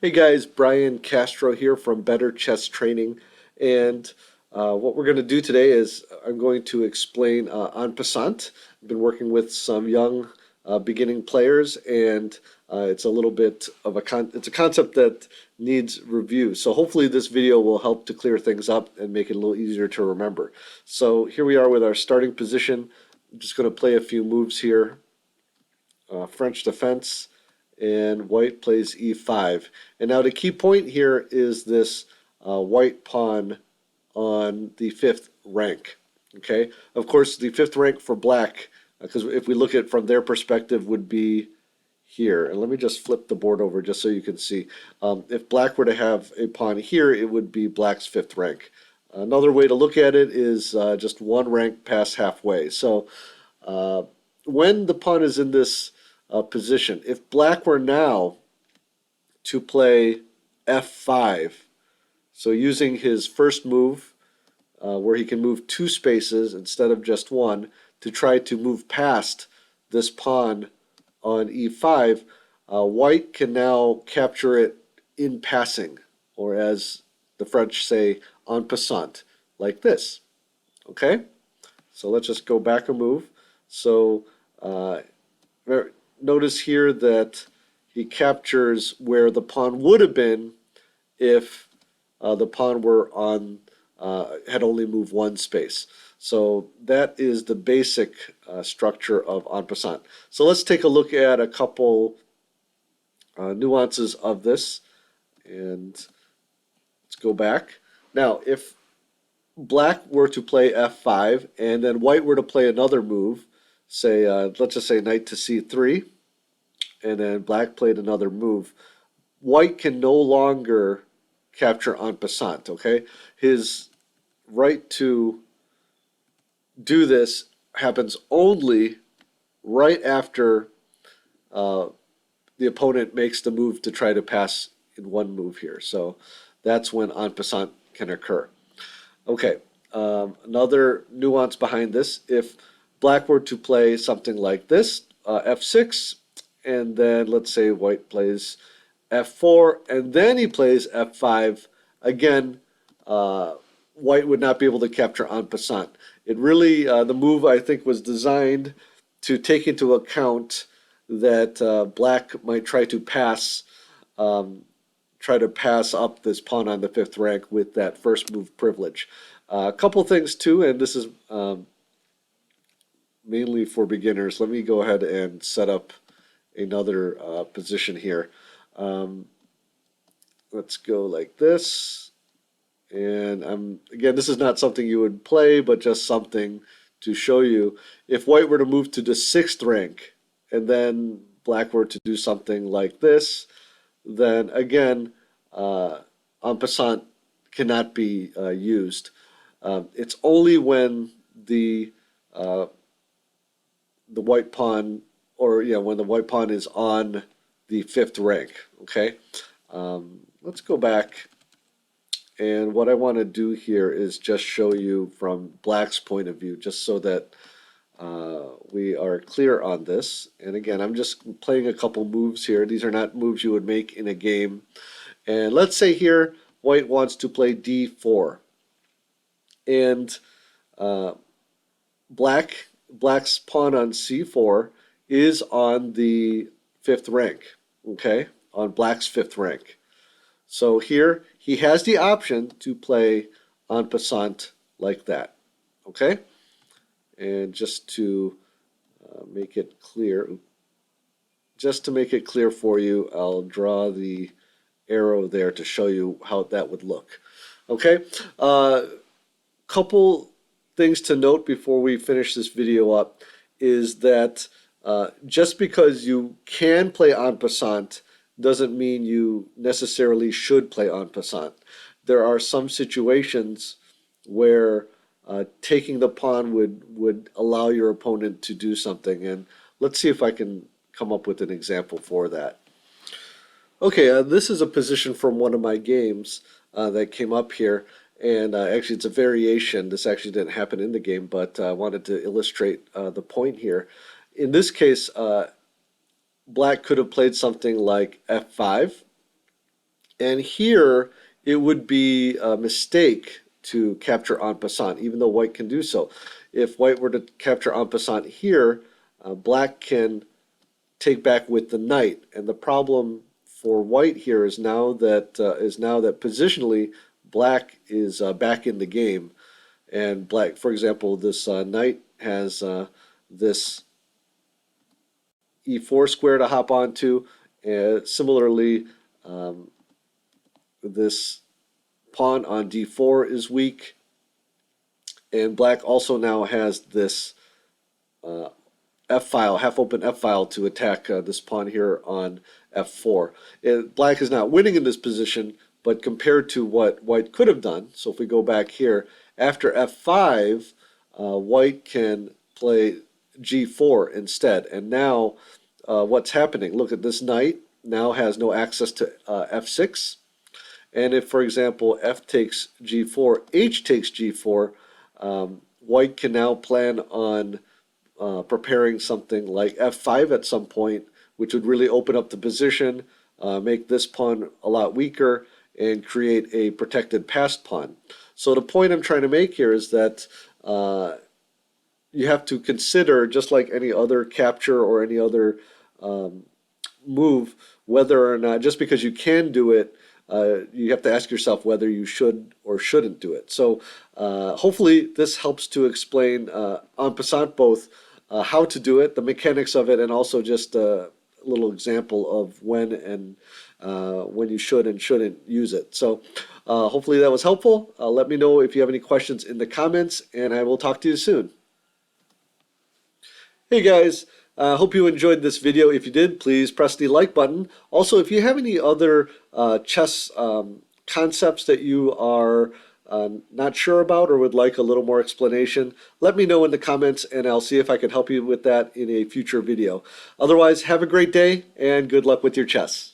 Hey guys, Brian Castro here from Better Chess Training. And what we're going to do today is I'm going to explain en passant. I've been working with some young beginning players, and it's a little bit of it's a concept that needs review. So hopefully this video will help to clear things up and make it a little easier to remember. So here we are with our starting position. I'm just going to play a few moves here. French defense, and white plays e5. And now the key point here is this white pawn on the fifth rank. Okay, of course the fifth rank for black, because if we look at it from their perspective, would be here. And let me just flip the board over just so you can see. If black were to have a pawn here, it would be black's fifth rank. Another way to look at it is just one rank past halfway. So when the pawn is in this position, if black were now to play f5, so using his first move, where he can move two spaces instead of just one, to try to move past this pawn on e5, white can now capture it in passing, or as the French say, en passant, like this. Okay? So let's just go back a move. So notice here that he captures where the pawn would have been if the pawn were on had only moved one space. So that is the basic structure of en passant. So let's take a look at a couple nuances of this, and let's go back. Now, if black were to play f5 and then white were to play another move, say let's just say knight to c3, and then black played another move, white can no longer capture en passant. Okay, his right to do this happens only right after the opponent makes the move to try to pass in one move here. So that's when en passant can occur. Okay, another nuance behind this: if black were to play something like this, f6, and then let's say white plays f4, and then he plays f5, again, white would not be able to capture en passant. It really, the move I think was designed to take into account that black might try to pass up this pawn on the fifth rank with that first move privilege. A couple things too, and this is mainly for beginners. Let me go ahead and set up another position here. Let's go like this. And again, this is not something you would play, but just something to show you. If white were to move to the sixth rank, and then black were to do something like this, then again, en passant cannot be used. It's only when the white pawn, or when the white pawn is on the fifth rank. Okay, let's go back. And what I want to do here is just show you from black's point of view, just so that we are clear on this. And again, I'm just playing a couple moves here. These are not moves you would make in a game. And let's say here white wants to play d4, and black's pawn on c4 is on the fifth rank. Okay, on black's fifth rank. So here he has the option to play en passant like that. Okay, and just to make it clear, for you, I'll draw the arrow there to show you how that would look. Okay, couple things to note before we finish this video up is that just because you can play en passant doesn't mean you necessarily should play en passant. There are some situations where taking the pawn would allow your opponent to do something, and let's see if I can come up with an example for that. Okay, this is a position from one of my games that came up here, and actually it's a variation. This actually didn't happen in the game, but I wanted to illustrate the point here. In this case, black could have played something like f5, And here it would be a mistake to capture en passant, even though white can do so. If white were to capture en passant here, black can take back with the knight. And the problem for white here is now that positionally black is back in the game. And black, for example, this knight has this e4 square to hop onto. Similarly, um, this pawn on d4 is weak, and black also now has this uh, f file, half open f file to attack this pawn here on f4. And black is not winning in this position, but compared to what white could have done, so if we go back here, after f5, white can play g4 instead. And now what's happening? Look at this knight now has no access to f6. And if, for example, f takes g4, h takes g4, white can now plan on preparing something like f5 at some point, which would really open up the position, make this pawn a lot weaker, and create a protected passed pawn. So the point I'm trying to make here is that you have to consider, just like any other capture or any other move, whether or not, just because you can do it, you have to ask yourself whether you should or shouldn't do it. So hopefully this helps to explain en passant both how to do it, the mechanics of it, and also just a little example of when you should and shouldn't use it. So hopefully that was helpful. Let me know if you have any questions in the comments, and I will talk to you soon. Hey guys, hope you enjoyed this video. If you did, please press the like button. Also, if you have any other chess concepts that you are not sure about or would like a little more explanation, let me know in the comments and I'll see if I can help you with that in a future video. Otherwise, have a great day and good luck with your chess.